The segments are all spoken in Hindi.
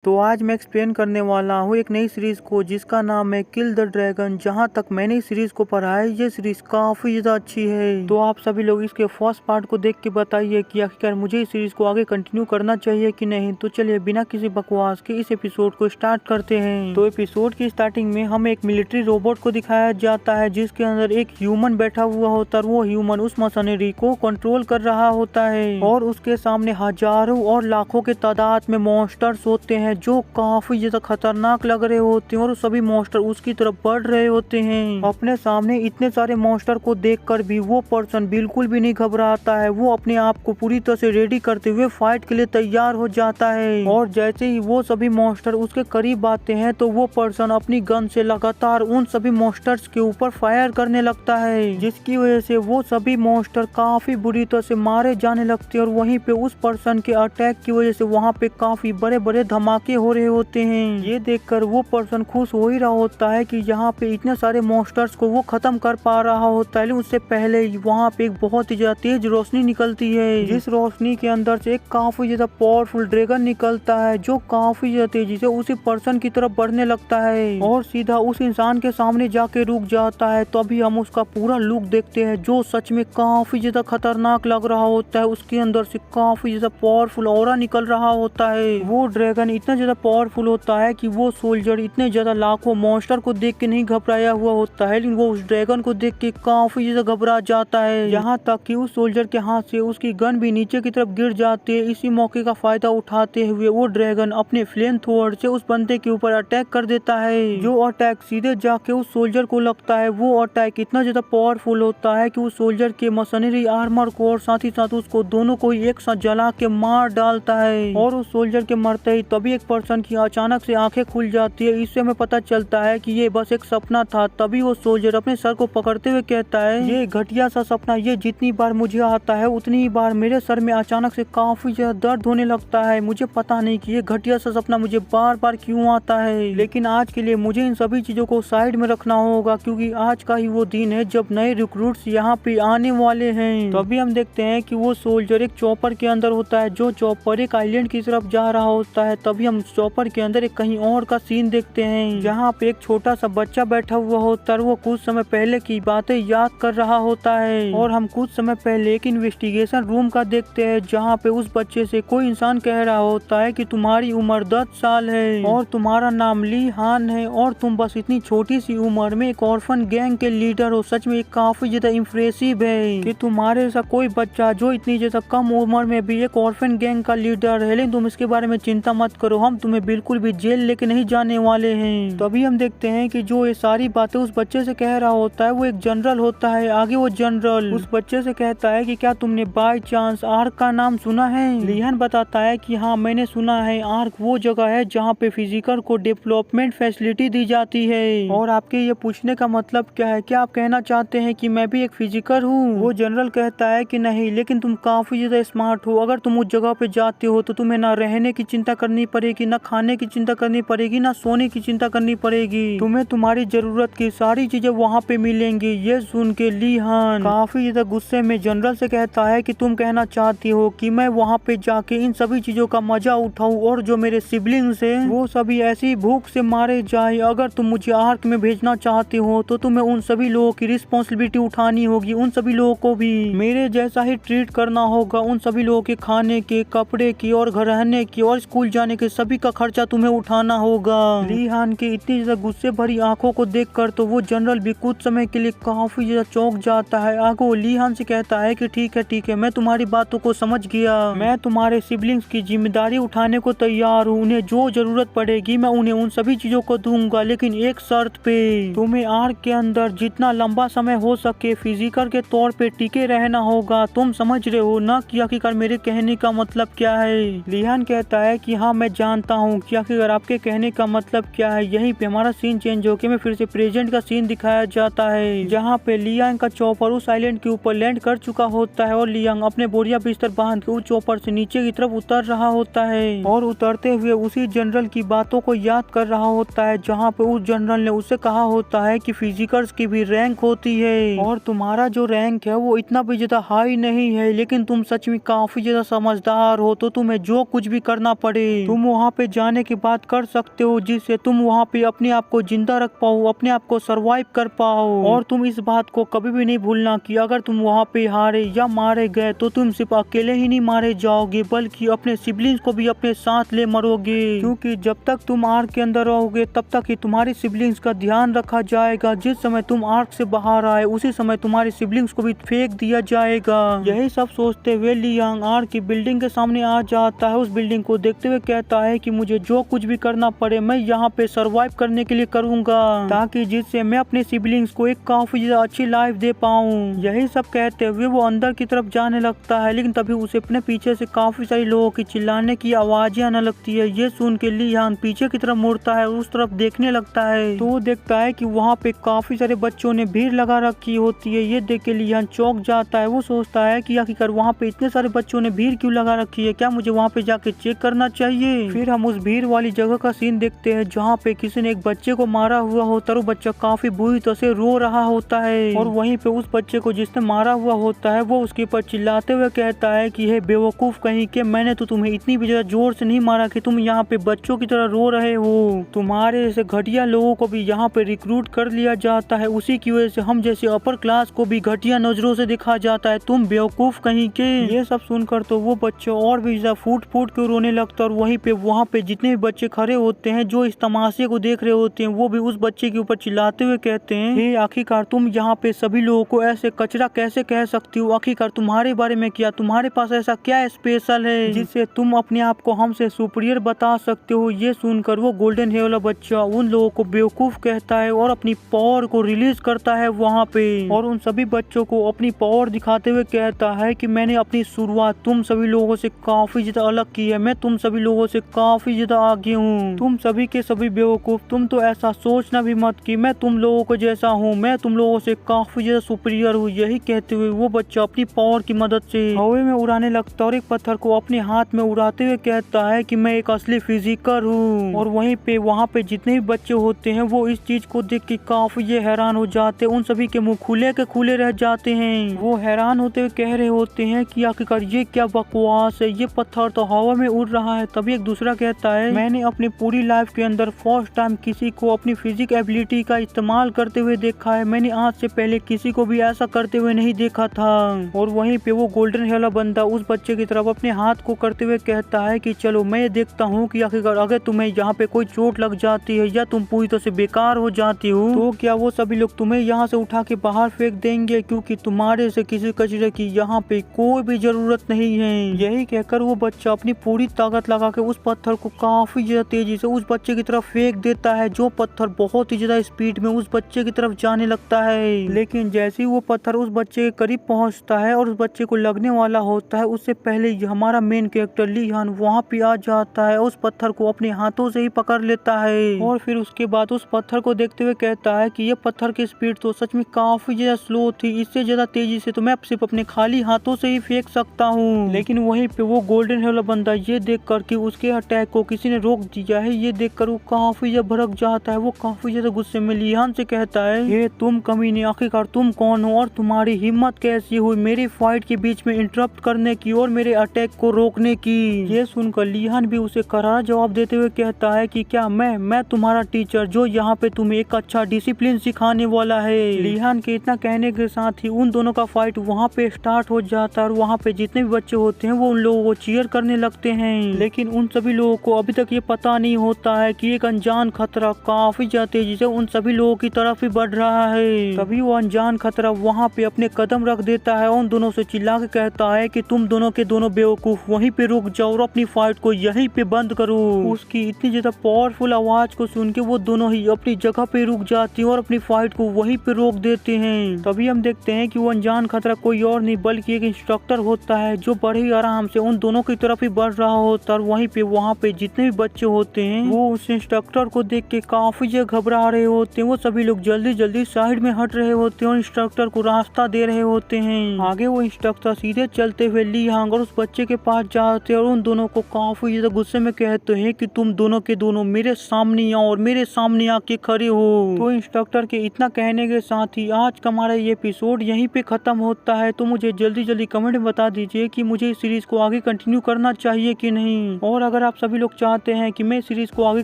तो आज मैं एक्सप्लेन करने वाला हूँ एक नई सीरीज को जिसका नाम है किल द ड्रैगन। जहाँ तक मैंने इस सीरीज को पढ़ा है ये सीरीज काफी ज्यादा अच्छी है। तो आप सभी लोग इसके फर्स्ट पार्ट को देख के बताइए कि आखिरकार मुझे इस सीरीज को आगे कंटिन्यू करना चाहिए कि नहीं। तो चलिए बिना किसी बकवास के इस एपिसोड को स्टार्ट करते हैं। तो एपिसोड की स्टार्टिंग में हमें एक मिलिट्री रोबोट को दिखाया जाता है जिसके अंदर एक ह्यूमन बैठा हुआ होता है। वो ह्यूमन उस मशीनरी को कंट्रोल कर रहा होता है और उसके सामने हजारों और लाखों के तादाद में मॉन्स्टर्स होते हैं जो काफी ज्यादा खतरनाक लग रहे होते हैं और सभी मॉन्स्टर उसकी तरफ बढ़ रहे होते हैं। अपने सामने इतने सारे मॉन्स्टर को देखकर भी वो पर्सन बिल्कुल भी नहीं घबराता है। वो अपने आप को पूरी तरह से रेडी करते हुए फाइट के लिए तैयार हो जाता है और जैसे ही वो सभी मॉन्स्टर उसके करीब आते हैं तो वो पर्सन अपनी गन से लगातार उन सभी मॉन्स्टर्स के ऊपर फायर करने लगता है, जिसकी वजह से वो सभी मॉन्स्टर काफी बुरी तरह से मारे जाने लगते हैं। और वहीं पे उस पर्सन के अटैक की वजह से वहाँ पे काफी बड़े बड़े धमाके हो रहे होते हैं। ये देखकर वो पर्सन खुश हो ही रहा होता है कि यहाँ पे इतने सारे मॉन्स्टर्स को वो खत्म कर पा रहा होता है। लेकिन उससे पहले वहाँ पे एक बहुत ही ज्यादा तेज रोशनी निकलती है, जिस रोशनी के अंदर से एक काफी ज्यादा पावरफुल ड्रैगन निकलता है जो काफी ज्यादा तेजी से उसी पर्सन की तरफ बढ़ने लगता है और सीधा उस इंसान के सामने जाके रुक जाता है। तभी हम उसका पूरा लुक देखते हैं जो सच में काफी ज्यादा खतरनाक लग रहा होता है। उसके अंदर से काफी ज्यादा पावरफुल ऑरा निकल रहा होता है। वो ड्रैगन इतना ज्यादा पावरफुल होता है कि वो सोल्जर इतने ज्यादा लाखों मॉन्स्टर को देख के नहीं घबराया हुआ होता है, लेकिन वो उस ड्रैगन को देख के काफी ज्यादा घबरा जाता है। यहाँ तक कि उस सोल्जर के हाथ से उसकी गन भी नीचे की तरफ गिर जाती है। इसी मौके का फायदा उठाते हुए वो ड्रैगन अपने फ्लेम थ्रोअर से उस बंदे के ऊपर अटैक कर देता है। जो अटैक सीधे जाके उस सोल्जर को लगता है। वो अटैक इतना ज्यादा पावरफुल होता है कि उस सोल्जर के मशीनरी आर्मर को और साथ ही साथ उसको दोनों को एक साथ जला के मार डालता है। और उस सोल्जर के मरते ही तभी एक पर्सन की अचानक से आंखें खुल जाती है। इससे हमें पता चलता है कि ये बस एक सपना था। तभी वो सोल्जर अपने सर को पकड़ते हुए कहता है, ये घटिया सा सपना, ये जितनी बार मुझे आता है उतनी ही बार मेरे सर में अचानक से काफी ज्यादा दर्द होने लगता है। मुझे पता नहीं कि ये घटिया सा सपना मुझे बार बार क्यों आता है, लेकिन आज के लिए मुझे इन सभी चीजों को साइड में रखना होगा क्योंकि आज का ही वो दिन है जब नए रिक्रूट्स यहाँ पे आने वाले हैं। तभी हम देखते हैं कि वो सोल्जर एक चॉपर के अंदर होता है। जो चॉपर एक आइलैंड की तरफ जा रहा होता है। तभी हम चॉपर के अंदर एक कहीं और का सीन देखते हैं जहाँ पे एक छोटा सा बच्चा बैठा हुआ होता है। वो कुछ समय पहले की बातें याद कर रहा होता है और हम कुछ समय पहले एक इन्वेस्टिगेशन रूम का देखते हैं जहाँ पे उस बच्चे से कोई इंसान कह रहा होता है कि तुम्हारी उम्र 10 साल है और तुम्हारा नाम ली हान है और तुम बस इतनी छोटी सी उम्र में एक ऑर्फन गैंग के लीडर हो। सच में काफी ज्यादा इम्प्रेसिव है कि तुम्हारे जैसा कोई बच्चा जो इतनी ज्यादा कम उम्र में भी एक ऑर्फन गैंग का लीडर है। लेकिन तुम इसके बारे में चिंता मत करो, हम तुम्हें बिल्कुल भी जेल लेके नहीं जाने वाले हैं। तभी हम देखते हैं कि जो ये सारी बातें उस बच्चे से कह रहा होता है वो एक जनरल होता है। आगे वो जनरल उस बच्चे से कहता है कि क्या तुमने बाय चांस आर्क का नाम सुना है। लिहन बताता है कि हाँ मैंने सुना है। आर्क वो जगह है जहाँ पे फिजिकल को डेवलपमेंट फैसिलिटी दी जाती है। और आपके ये पूछने का मतलब क्या है, क्या आप कहना चाहते हैं कि मैं भी एक फिजिकल हूँ। वो जनरल कहता है कि नहीं, लेकिन तुम काफी ज्यादा स्मार्ट हो। अगर तुम उस जगह पे जाते हो तो तुम्हें ना रहने की चिंता करनी पड़ेगी, ना खाने की चिंता करनी पड़ेगी, ना सोने की चिंता करनी पड़ेगी। तुम्हें तुम्हारी जरूरत की सारी चीजें वहाँ पे मिलेंगी। ये सुन के लीहान काफी ज्यादा गुस्से में जनरल से कहता है कि तुम कहना चाहती हो कि मैं वहाँ पे जाके इन सभी चीजों का मजा उठाऊं और जो मेरे सिबलिंग्स हैं वो सभी ऐसी भूख से मारे जाए। अगर तुम मुझे आर्क में भेजना चाहते हो तो तुम्हें उन सभी लोगों की रिस्पॉन्सिबिलिटी उठानी होगी। उन सभी लोगों को भी मेरे जैसा ही ट्रीट करना होगा। उन सभी लोगों के खाने के, कपड़े की और घर रहने की और स्कूल जाने के सभी का खर्चा तुम्हें उठाना होगा। लीहान के इतनी ज्यादा गुस्से भरी आंखों को देखकर तो वो जनरल भी कुछ समय के लिए काफी ज्यादा चौंक जाता है। आगे वो लीहान से कहता है कि ठीक है मैं तुम्हारी बातों को समझ गया। मैं तुम्हारे सिबलिंग्स की जिम्मेदारी उठाने को तैयार हूँ। उन्हें जो जरूरत पड़ेगी मैं उन्हें उन सभी चीजों को दूंगा, लेकिन एक शर्त पे। तुम्हें आर्क के अंदर जितना लंबा समय हो सके फिजिकल के तौर पे टिके रहना होगा। तुम समझ रहे हो ना कि आखिरकार मेरे कहने का मतलब क्या है। लिहान कहता है कि हाँ मैं जानता हूँ कि आखिर आपके कहने का मतलब क्या है। यहीं पे हमारा सीन चेंज होके में फिर से प्रेजेंट का सीन दिखाया जाता है जहाँ पे लियांग का चॉपर उस आइलैंड के ऊपर लैंड कर चुका होता है और लियांग अपने बोरिया बिस्तर बांध के उस चॉपर से नीचे की तरफ उतर रहा होता है और उतरते हुए उसी जनरल की बातों को याद कर रहा होता है जहाँ पे उस जनरल ने उससे कहा होता है कि फिजिकल्स की भी रैंक होती है और तुम्हारा जो रैंक है वो इतना भी ज्यादा हाई नहीं है, लेकिन तुम सच में काफी ज्यादा समझदार हो तो तुम्हें जो कुछ भी करना पड़े तुम वहाँ पे जाने की बात कर सकते हो, जिससे तुम वहाँ पे अपने आप को जिंदा रख पाओ, अपने आप को सरवाइव कर पाओ। और तुम इस बात को कभी भी नहीं भूलना कि अगर तुम वहाँ पे हारे या मारे गए तो तुम सिर्फ अकेले ही नहीं मारे जाओगे, बल्कि अपने सिबलिंग्स को भी अपने साथ ले मरोगे। क्योंकि जब तक तुम आर्क के अंदर रहोगे तब तक ही तुम्हारी सिबलिंग्स का ध्यान रखा जाएगा। जिस समय तुम आर्क से बाहर आए उसी समय तुम्हारी सिबलिंग्स को भी फेंक दिया जाएगा। यही सब सोचते हुए ली यांग आर्क की बिल्डिंग के सामने आ जाता है। उस बिल्डिंग को देखते हुए कहता है कि मुझे जो कुछ भी करना पड़े मैं यहाँ पे सरवाइव करने के लिए करूंगा, ताकि जिससे मैं अपने सिबलिंग्स को एक काफी ज्यादा अच्छी लाइफ दे पाऊँ। यही सब कहते हुए वो अंदर की तरफ जाने लगता है, लेकिन तभी उसे अपने पीछे से काफी सारे लोगों की चिल्लाने की आवाजें आने लगती है। ये सुन के ली यांग पीछे की तरफ मुड़ता है, उस तरफ देखने लगता है तो वो देखता है कि वहाँ पे काफी सारे बच्चों ने भीड़ लगा रखी होती है। ये देख के ली यांग चौंक जाता है। वो सोचता है कि आखिरकार वहाँ पे इतने सारे बच्चों ने भीड़ क्यों लगा रखी है, क्या मुझे वहाँ पे जाके चेक करना चाहिए। फिर हम उस भीड़ वाली जगह का सीन देखते हैं जहाँ पे किसी ने एक बच्चे को मारा हुआ होता है। वो बच्चा काफी बुरी तरह से रो रहा होता है और वहीं पे उस बच्चे को जिसने मारा हुआ होता है वो उसके ऊपर चिल्लाते हुए कहता है कि हे बेवकूफ कहीं के, मैंने तो तुम्हें इतनी भी ज्यादा जोर से नहीं मारा कि तुम यहाँ पे बच्चों की तरह रो रहे हो। तुम्हारे जैसे घटिया लोगों को भी यहाँ पे रिक्रूट कर लिया जाता है, उसी की वजह से हम जैसे अपर क्लास को भी घटिया नजरों से देखा जाता है, तुम बेवकूफ कहीं के। ये सब सुनकर तो वो बच्चे और भी ज्यादा फूट फूट के रोने लगता है और वहीं पे वहाँ पे जितने भी बच्चे खड़े होते हैं जो इस तमाशे को देख रहे होते हैं वो भी उस बच्चे के ऊपर चिल्लाते हुए कहते हैं, हे आखिरकार तुम यहाँ पे सभी लोगों को ऐसे कचरा कैसे कह सकती हो, आखिरकार तुम्हारे बारे में क्या, तुम्हारे पास ऐसा क्या स्पेशल है जिससे तुम अपने आप को हमसे सुपीरियर बता सकते हो। ये सुनकर वो गोल्डन हेयर वाला बच्चा उन लोगों को बेवकूफ कहता है और अपनी पावर को रिलीज करता है वहाँ पे, और उन सभी बच्चों को अपनी पावर दिखाते हुए कहता है कि मैंने अपनी शुरुआत तुम सभी लोगों से काफी ज्यादा अलग की है, मैं तुम सभी लोगों से काफी ज्यादा आगे हूँ, तुम सभी के सभी बेवकूफ, तुम तो ऐसा सोचना भी मत कि मैं तुम लोगों को जैसा हूँ, मैं तुम लोगों से काफी ज्यादा सुपीरियर हूँ। यही कहते हुए वो बच्चा अपनी पावर की मदद से हवा में उड़ाने लगता है और एक पत्थर को अपने हाथ में उड़ाते हुए कहता है कि मैं एक असली फिजिकर हूँ। और वहीं पे वहाँ पे जितने भी बच्चे होते हैं वो इस चीज को देख के काफी हैरान हो जाते हैं, उन सभी के मुंह खुले के खुले रह जाते हैं। वो हैरान होते हुए कह रहे होते हैं कि आखिरकार ये क्या बकवास है, ये पत्थर तो हवा में उड़ रहा है। तभी एक दूसरा कहता है, मैंने अपनी पूरी लाइफ के अंदर फर्स्ट टाइम किसी को अपनी फिजिक एबिलिटी का इस्तेमाल करते हुए देखा है, मैंने आज से पहले किसी को भी ऐसा करते हुए नहीं देखा था। और वहीं पे वो गोल्डन हेयर वाला बंदा उस बच्चे की तरफ अपने हाथ को करते हुए कहता है कि चलो मैं देखता हूँ कि आखिरकार अगर तुम्हें यहाँ पे कोई चोट लग जाती है या तुम पूरी तरह से बेकार हो जाती हो तो क्या वो सभी लोग तुम्हें यहाँ से उठा के बाहर फेंक देंगे, क्योंकि तुम्हारे से किसी कचरे की यहाँ पे कोई भी जरूरत नहीं है। यही कहकर वो बच्चा अपनी पूरी ताकत लगा के उस पत्थर को काफी ज्यादा तेजी से उस बच्चे की तरफ फेंक देता है, जो पत्थर बहुत ही ज्यादा स्पीड में उस बच्चे की तरफ जाने लगता है। लेकिन जैसे ही वो पत्थर उस बच्चे के करीब पहुंचता है और उस बच्चे को लगने वाला होता है, उससे पहले हमारा मेन कैरेक्टर ली यान वहाँ पे आ जाता है, उस पत्थर को अपने हाथों से ही पकड़ लेता है और फिर उसके बाद उस पत्थर को देखते हुए कहता है कि ये पत्थर की स्पीड तो सच में काफी ज्यादा स्लो थी, इससे ज्यादा तेजी से तो मैं सिर्फ अपने खाली हाथों से ही फेंक सकता हूँ। लेकिन वहीं पे वो गोल्डन हेयर वाला बंदा ये देख कर कि उसके अटैक को किसी ने रोक दिया है, ये देख कर वो काफी ज्यादा भड़क जाता है। वो काफी ज्यादा गुस्से में लियान से कहता है, ये तुम कमीने, आखिरकार तुम कौन हो और तुम्हारी हिम्मत कैसी हुई मेरी फाइट के बीच में इंटरप्ट करने की और मेरे अटैक को रोकने की। ये सुनकर लियान भी उसे करारा जवाब देते हुए कहता है कि क्या मैं तुम्हारा टीचर जो यहाँ पे तुम्हें एक अच्छा डिसिप्लिन सिखाने वाला है। लियान के इतना कहने के साथ ही उन दोनों का फाइट वहाँ पे स्टार्ट हो जाता है और वहाँ पे जितने भी बच्चे होते हैं वो उन लोगों को चीयर करने लगते हैं। लेकिन उन सभी लोगों को अभी तक ये पता नहीं होता है कि एक अनजान खतरा काफी ज्यादा तेजी से उन सभी लोगों की तरफ ही बढ़ रहा है। तभी वो अनजान खतरा वहाँ पे अपने कदम रख देता है और उन दोनों से चिल्ला के कहता है कि तुम दोनों के दोनों बेवकूफ वहीं पे रुक जाओ और अपनी फाइट को यहीं पे बंद करो। उसकी इतनी ज्यादा पावरफुल आवाज को सुन के वो दोनों ही अपनी जगह पे रुक जाती है और अपनी फाइट को वहीं पे रोक देते हैं। तभी हम देखते हैं कि वो अनजान खतरा कोई और नहीं बल्कि एक इंस्ट्रक्टर होता है जो बड़े ही आराम से उन दोनों की तरफ ही बढ़ रहा होता है। वहीं पे वहाँ पे जितने भी बच्चे होते हैं वो उस इंस्ट्रक्टर को देख के काफी ज्यादा घबरा रहे होते हैं। वो सभी लोग जल्दी जल्दी साइड में हट रहे होते हैं और इंस्ट्रक्टर को रास्ता दे रहे होते हैं। आगे वो इंस्ट्रक्टर सीधे चलते हुए ली यांग और उस बच्चे के पास जाते हैं और उन दोनों को काफी ज्यादा गुस्से में कहते हैं कि तुम दोनों के दोनों मेरे सामने आओ और मेरे सामने आके खड़े हो। तो इंस्ट्रक्टर के इतना कहने के साथ ही आज का हमारा ये एपिसोड यहीं पे खत्म होता है। तो मुझे जल्दी जल्दी कमेंट में बता दीजिए कि मुझे इस सीरीज को आगे कंटिन्यू करना चाहिए कि नहीं, और अगर अगर आप सभी लोग चाहते हैं कि मैं सीरीज को आगे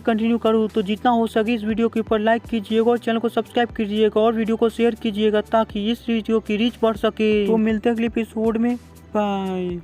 कंटिन्यू करूँ तो जितना हो सके इस वीडियो के ऊपर लाइक कीजिएगा और चैनल को सब्सक्राइब कीजिएगा और वीडियो को शेयर कीजिएगा ताकि इस वीडियो की रीच बढ़ सके। तो मिलते हैं अगले एपिसोड में, बाय।